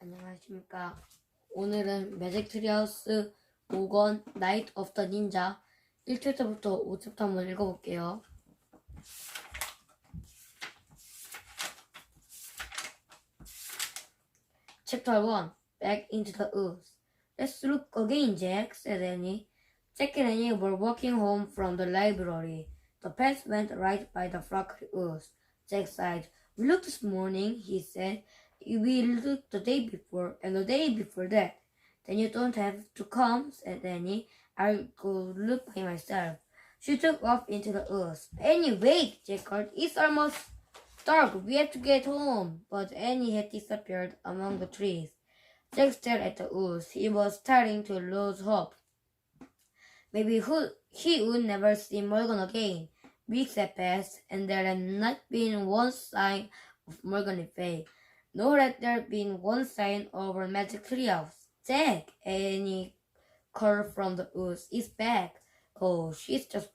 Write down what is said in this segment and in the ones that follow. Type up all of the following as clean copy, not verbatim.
안녕하십니까. 오늘은 매직 트리하우스 5권 나이트 오브 더 닌자 1챕터부터 5챕터 한번 읽어볼게요. Chapter 1 Back into the Woods. Let's look again, Jack, said Annie. Jack and Annie were walking home from the library. The path went right by the frocky woods. Jack sighed. We looked this morning, he said. We looked the day before and the day before that. Then you don't have to come, said Annie. I'll go look by myself. She took off into the woods. Annie, wait, Jack called. It's almost dark. We have to get home. But Annie had disappeared among the trees. Jack stared at the woods. He was starting to lose hope. Maybe he would never see Morgan again. Weeks had passed, and there had not been one sign of Morgan Le Fay. Nor had there been one sign of her magic treehouse. Jack, Annie called from the woods, is back. Oh, she's just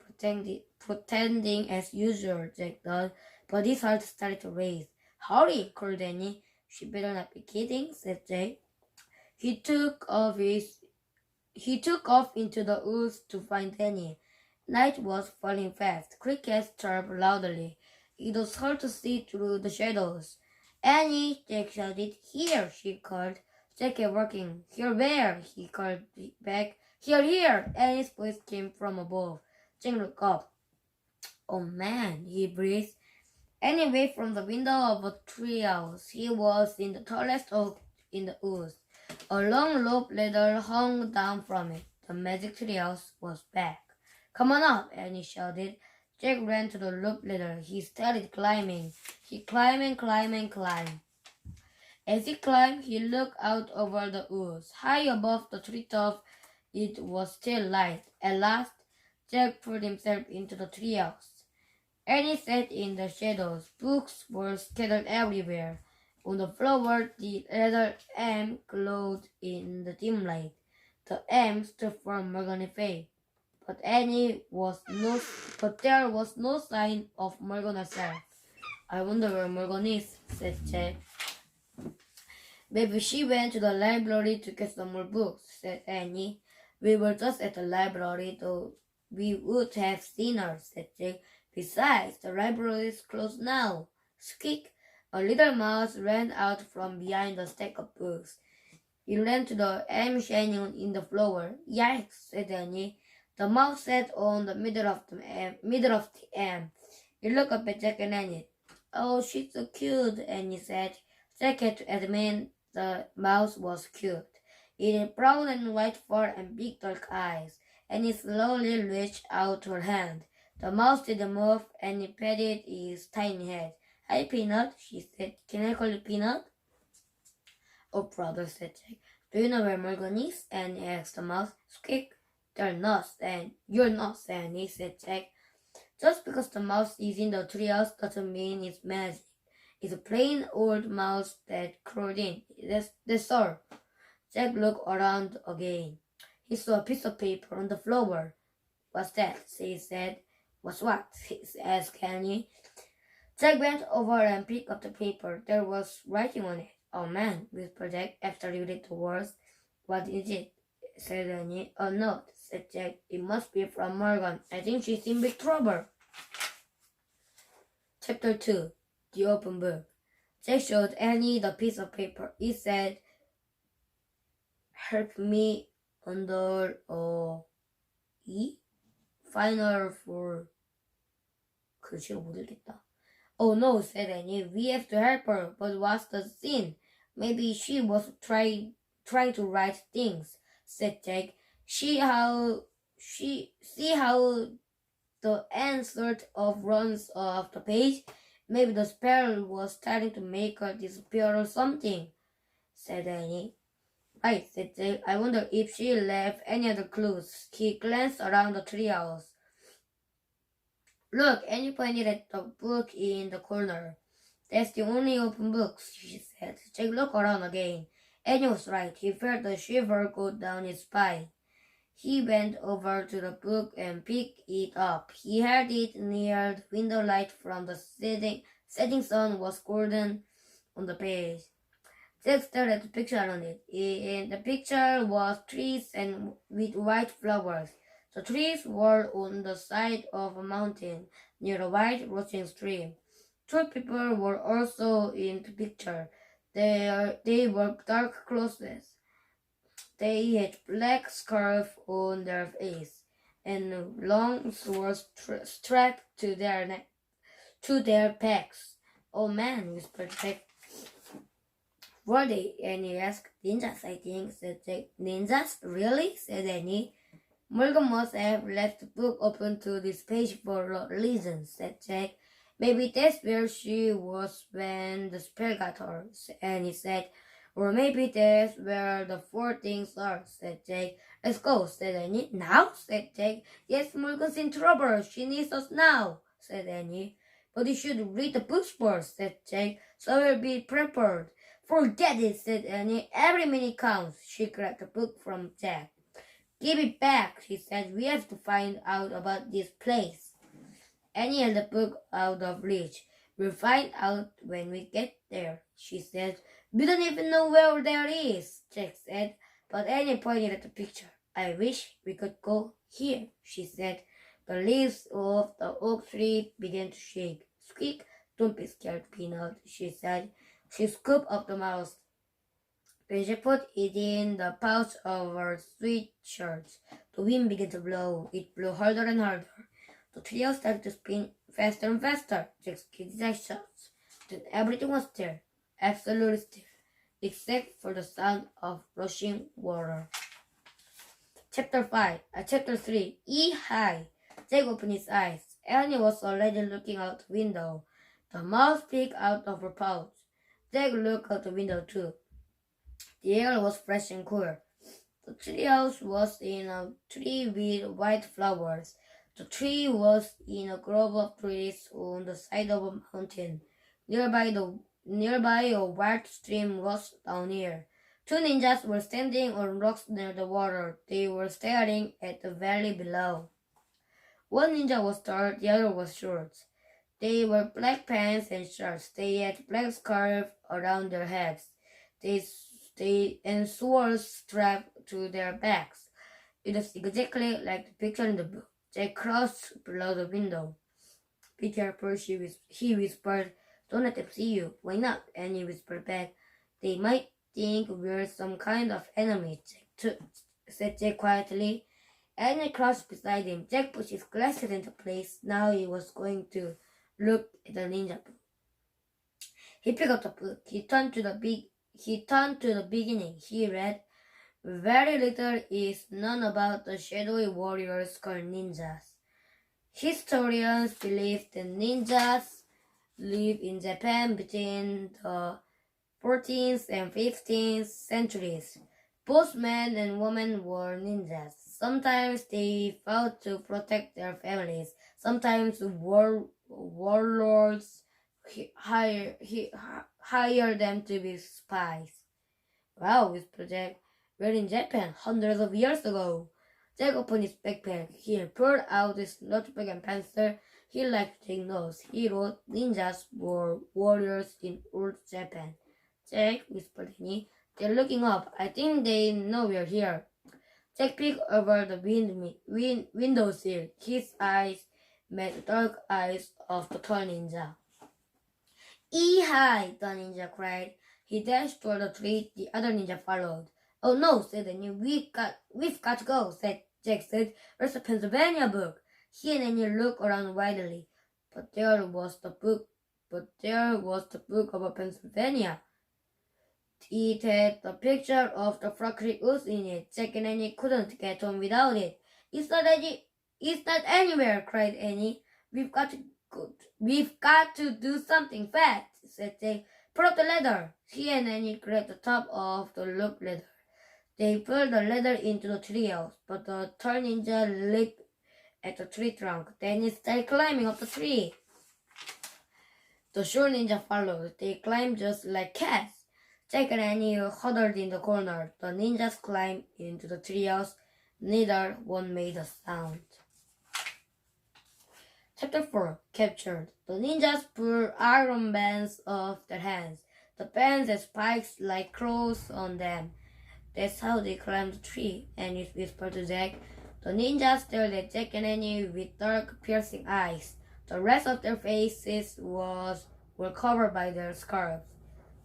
pretending as usual, Jack thought, but his heart started to race. Hurry, called Annie. She better not be kidding, said Jack. He took off into the woods to find Annie. Night was falling fast. Crickets chirped loudly. It was hard to see through the shadows. Annie, Jack shouted. Here, she called. Jack kept working. Here where? He called back. Here. Annie's voice came from above. Jack looked up. Oh man, he breathed. Annie waved from the window of a treehouse. He was in the tallest oak in the woods. A long rope ladder hung down from it. The magic treehouse was back. Come on up, Annie shouted. Jack ran to the rope ladder. He started climbing. He climbed and climbed. As he climbed, he looked out over the woods. High above the treetop, it was still light. At last, Jack pulled himself into the treehouse. Annie sat in the shadows. Books were scattered everywhere. On the floor, the letter M glowed in the dim light. The M stood for Morgan Le Fay. But there was no sign of Morgan herself. I wonder where Morgan is, said Jack. Maybe she went to the library to get some more books, said Annie. We were just at the library, though we would have seen her, said Jack. Besides, the library is closed now. Squeak! A little mouse ran out from behind a stack of books. It ran to the M shining in the floor. Yikes, said Annie. The mouse sat on the middle of the M. He looked up at Jack and Annie. Oh, she's so cute, Annie said. Jack had to admit the mouse was cute. It had brown and white fur and big dark eyes. Annie slowly reached out her hand. The mouse didn't move. Annie patted his tiny head. Hi, Peanut, she said. Can I call you Peanut? Oh, brother, said Jack. Do you know where Morgan is? Annie asked the mouse. Squeak. You're not, Annie, said Jack. Just because the mouse is in the treehouse doesn't mean it's magic. It's a plain old mouse that crawled in. That's all. Jack looked around again. He saw a piece of paper on the floor. What's that? He said. What's what? Asked Annie. Jack went over and picked up the paper. There was writing on it. Oh man, whispered Jack after he read the words. What is it? Said Annie. A note, said Jack. It must be from Morgan. I think she's in big trouble. Chapter 2 The Open Book. Jack showed Annie the piece of paper. It said, help me under E? Final for... 글씨가 못 읽겠다. Oh no, said Annie. We have to help her. But what's the scene? Maybe she was trying to write things, said Jack. See how the N sort of runs off the page? Maybe the spell was starting to make her disappear or something, said Annie. Right, said Jack. I wonder if she left any other clues. He glanced around the treehouse. Look, Annie pointed at the book in the corner. That's the only open book, she said. Jack looked around again. Annie was right. He felt a shiver go down his spine. He bent over to the book and picked it up. He held it near the window. Light from the setting sun was golden on the page. Jack stared at the picture on it. In the picture was trees and with white flowers. The trees were on the side of a mountain near a wide rushing stream. Two people were also in the picture. They wore dark clothes. They had black scarves on their face and long swords strapped to their backs. Oh man, whispered Jack. Were they? Annie asked. Ninjas, I think, said Jack. Ninjas? Really? Said Annie. Morgan must have left the book open to this page for a reason, said Jack. Maybe that's where she was when the spell got her, Annie said. Or maybe that's where the four things are, said Jack. Let's go, said Annie. Now? Said Jack. Yes, Morgan's in trouble. She needs us now, said Annie. But you should read the books first, said Jack, so we'll be prepared. Forget it, said Annie. Every minute counts. She grabbed the book from Jack. Give it back, she said. We have to find out about this place. Annie held the book out of reach. We'll find out when we get there, she said. We don't even know where there is, Jack said. But Annie pointed at the picture. I wish we could go here, she said. The leaves of the oak tree began to shake. Squeak, don't be scared, Peanut, she said. She scooped up the mouse. When she put it in the pouch of her sweatshirt, the wind began to blow. It blew harder and harder. The trio started to spin faster and faster. Jack's kids' shots. Then everything was still, absolutely still, except for the sound of rushing water. Chapter 3. High. Jack opened his eyes. Annie was already looking out the window. The mouse peeked out of her pouch. Jack looked out the window too. The air was fresh and cool. The treehouse was in a tree with white flowers. The tree was in a grove of trees on the side of a mountain. Nearby a wide stream rushed down here. Two ninjas were standing on rocks near the water. They were staring at the valley below. One ninja was tall, the other was short. They wore black pants and shirts. They had black scarves around their heads. And swords strapped to their backs. It was exactly like the picture in the book. Jack crouched below the window. Be careful, he whispered. Don't let them see you. Why not? Annie whispered back. They might think we're some kind of enemy, said Jack quietly. Annie crouched beside him. Jack put his glasses into place. Now he was going to look at the ninja book. He picked up the book. He turned to the beginning. He read, very little is known about the shadowy warriors called ninjas. Historians believe that ninjas lived in Japan between the 14th and 15th centuries. Both men and women were ninjas. Sometimes they fought to protect their families. Sometimes warlords hired them to be spies. Wow, whispered Jack. We're in Japan hundreds of years ago. Jack opened his backpack. He pulled out his notebook and pencil. He liked to take notes. He wrote, ninjas were warriors in old Japan. Jack, whispered Annie. They're looking up. I think they know we're here. Jack peeked over the windowsill. His eyes met the dark eyes of the tall ninja. High! The ninja cried. He dashed toward the tree. The other ninja followed. Oh no, said Annie. We've got to go, Jack said. Where's the Pennsylvania book? He and Annie looked around widely. But there was the book about Pennsylvania. It had the picture of the Frog Creek Woods in it. Jack and Annie couldn't get home without it. It's not anywhere, cried Annie. We've got to do something fast, said Jack. Pull up the ladder. He and Annie grabbed the top of the loop ladder. They pulled the ladder into the treehouse, but the tall ninja leaped at the tree trunk. Then he started climbing up the tree. The short ninja followed. They climbed just like cats. Jack and Annie huddled in the corner. The ninjas climbed into the treehouse. Neither one made a sound. Chapter 4. Captured. The ninjas pulled iron bands off their hands. The fence had spikes like crows on them. That's how they climbed the tree, Annie whispered to Jack. The ninjas stared at Jack and Annie with dark, piercing eyes. The rest of their faces were covered by their scarves.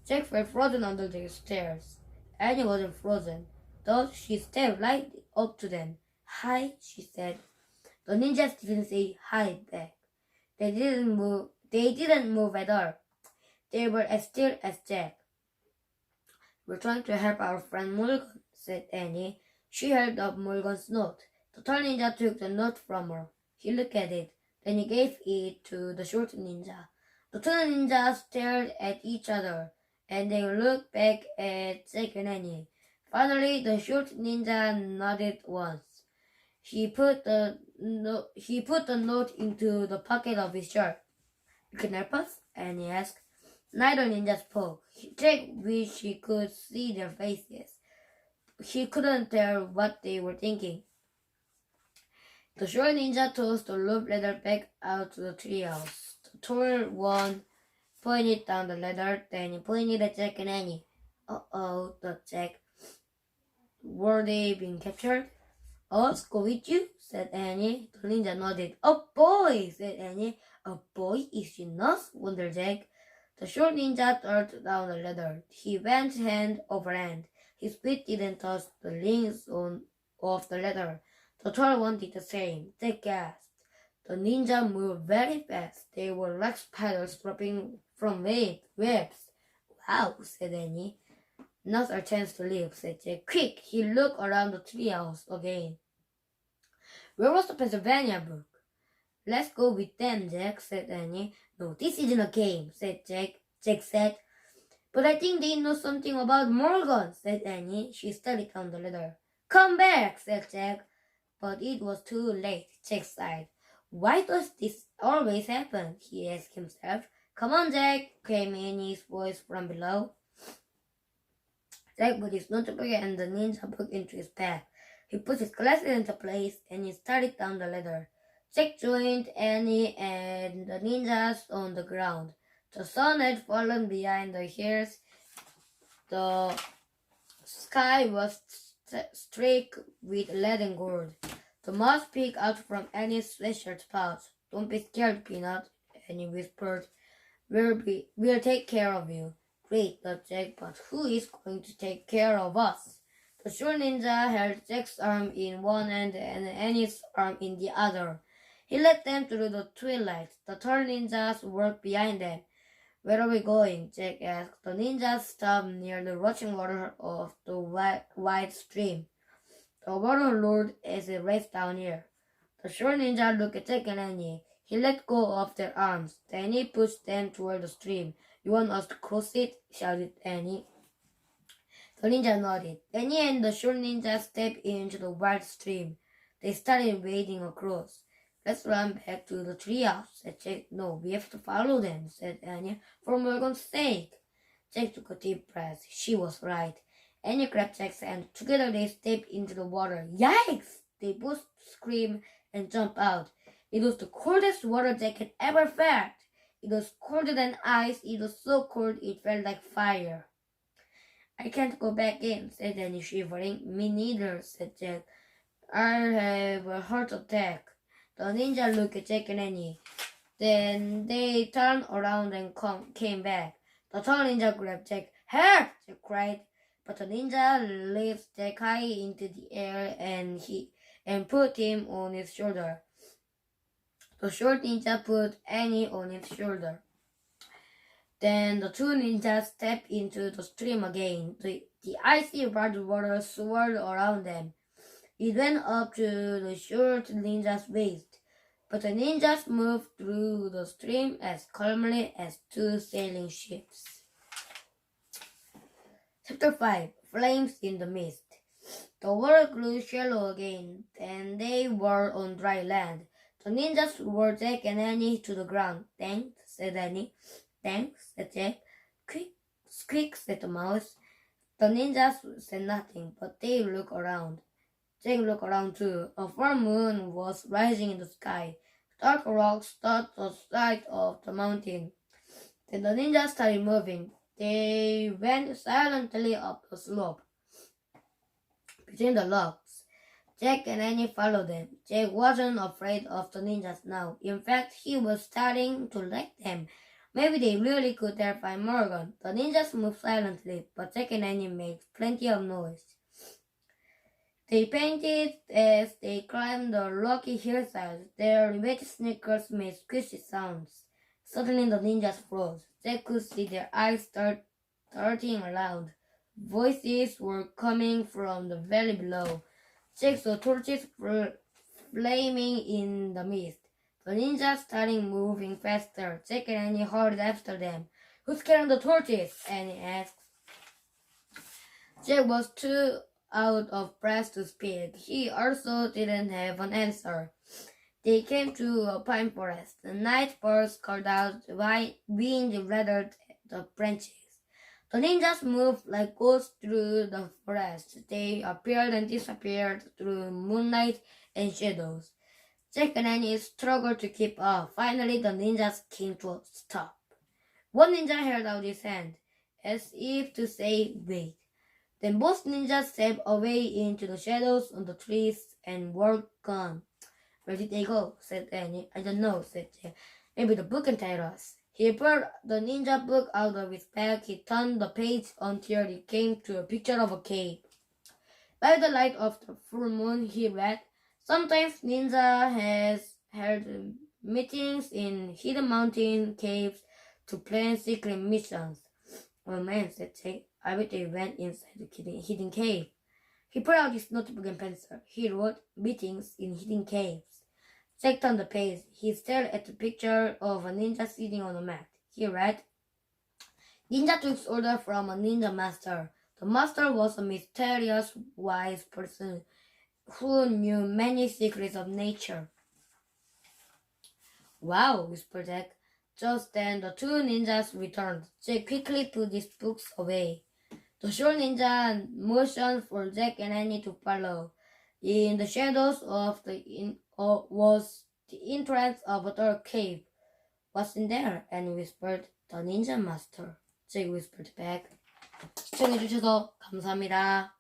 Jack felt frozen under their stares. Annie wasn't frozen, though she stared right up to them. Hi, she said. The ninjas didn't say hi back. They didn't move at all. They were as still as Jack. We're trying to help our friend Mulligan, said Annie. She held up Mulligan's note. The tall ninja took the note from her. He looked at it. Then he gave it to the short ninja. The two ninjas stared at each other, and they looked back at Jack and Annie. Finally, the short ninja nodded once. He put the note into the pocket of his shirt. You can help us? Annie asked. Neither ninja spoke. Jack wished he could see their faces. He couldn't tell what they were thinking. The short ninja tossed the loop ladder back out to the treehouse. The tall one pointed down the ladder, then he pointed at Jack and Annie. Uh-oh, thought Jack. Were they being captured? Us go with you? Said Annie. The ninja nodded. A boy, said Annie. A boy? Is she nuts? Wondered Jack. The short ninja turned down the ladder. He went hand over hand. His feet didn't touch the links of the ladder. The tall one did the same. Jack gasped. The ninja moved very fast. They were like spiders dropping from webs. Wow, said Annie. Now's our chance to live, said Jack. Quick! He looked around the treehouse again. Where was the Pennsylvania book? Let's go with them, Jack, said Annie. No, this isn't a game, said Jack. Jack said. But I think they know something about Morgan, said Annie. She studied down the ladder. Come back, said Jack. But it was too late, Jack sighed. Why does this always happen? He asked himself. Come on, Jack, came Annie's voice from below. Jack put his notebook and the ninja book into his bag. He put his glasses into place and he started down the ladder. Jack joined Annie and the ninjas on the ground. The sun had fallen behind the hills. The sky was streaked with lead and gold. The mouse peeked out from Annie's sweatshirt pouch. Don't be scared, Peanut, Annie whispered. We'll take care of you. Great, thought Jack, but who is going to take care of us? The short ninja held Jack's arm in one hand and Annie's arm in the other. He led them through the twilight. The tall ninjas walked behind them. Where are we going? Jack asked. The ninjas stopped near the rushing water of the wide stream. The water roared as it raced down here. The short ninja looked at Jack and Annie. He let go of their arms. Then he pushed them toward the stream. You want us to cross it? Shouted Annie. The ninja nodded. Annie and the short ninja stepped into the wide stream. They started wading across. Let's run back to the treehouse, said Jack. No, we have to follow them, said Annie, for Morgan's sake. Jack took a deep breath. She was right. Annie grabbed Jack's hand. Together they stepped into the water. Yikes! They both screamed and jumped out. It was the coldest water Jack had ever felt. It was colder than ice. It was so cold it felt like fire. I can't go back in, said Annie, shivering. Me neither, said Jack. I'll have a heart attack. The ninja looked at Jack and Annie. Then they turned around and came back. The tall ninja grabbed Jack. Help! Jack cried. But the ninja lifted Jack high into the air and put him on his shoulder. The short ninja put Annie on his shoulder. Then the two ninjas stepped into the stream again. The icy red water swirled around them. It went up to the short ninja's waist. But the ninjas moved through the stream as calmly as two sailing ships. Chapter 5. Flames in the Mist. The water grew shallow again, and they were on dry land. The ninjas rolled Jack and Annie to the ground. Thanks, said Annie. Thanks, said Jack. Quick, squeak, said the mouse. The ninjas said nothing, but they looked around. Jack looked around too. A full moon was rising in the sky. Dark rocks dotted the side of the mountain. Then the ninjas started moving. They went silently up the slope between the logs. Jack and Annie followed them. Jack wasn't afraid of the ninjas now. In fact, he was starting to like them. Maybe they really could terrify Morgan. The ninjas moved silently, but Jack and Annie made plenty of noise. They painted as they climbed the rocky hillside. Their wet sneakers made squishy sounds. Suddenly the ninjas froze. Jack could see their eyes darting around. Voices were coming from the valley below. Jack saw torches flaming in the mist. The ninjas started moving faster. Jack and Annie hurried after them. Who's carrying the torches? Annie asked. Jack was too out of breath to speak. He also didn't have an answer. They came to a pine forest. The night birds called out, wind rattled the branches. The ninjas moved like ghosts through the forest. They appeared and disappeared through moonlight and shadows. Jack and Annie struggled to keep up. Finally, the ninjas came to a stop. One ninja held out his hand, as if to say, wait. Then both ninjas stepped away into the shadows on the trees and were gone. Where did they go? Said Annie. I don't know, said Jack. Maybe the book can tell us. He pulled the ninja book out of his bag. He turned the page until he came to a picture of a cave. By the light of the full moon, he read, sometimes ninja has held meetings in hidden mountain caves to plan secret missions. Oh man, said Jack. I bet they went inside the hidden cave. He pulled out his notebook and pencil. He wrote meetings in hidden caves. Jack turned the page. He stared at the picture of a ninja sitting on a mat. He read, ninja took orders from a ninja master. The master was a mysterious, wise person who knew many secrets of nature. Wow, whispered Jack. Just then the two ninjas returned. Jack quickly put his books away. The short ninja motioned for Jack and Annie to follow. In the shadows of was the entrance of a dark cave. What's in there? Annie whispered. The ninja master. Jack whispered back. 시청해주셔서 감사합니다.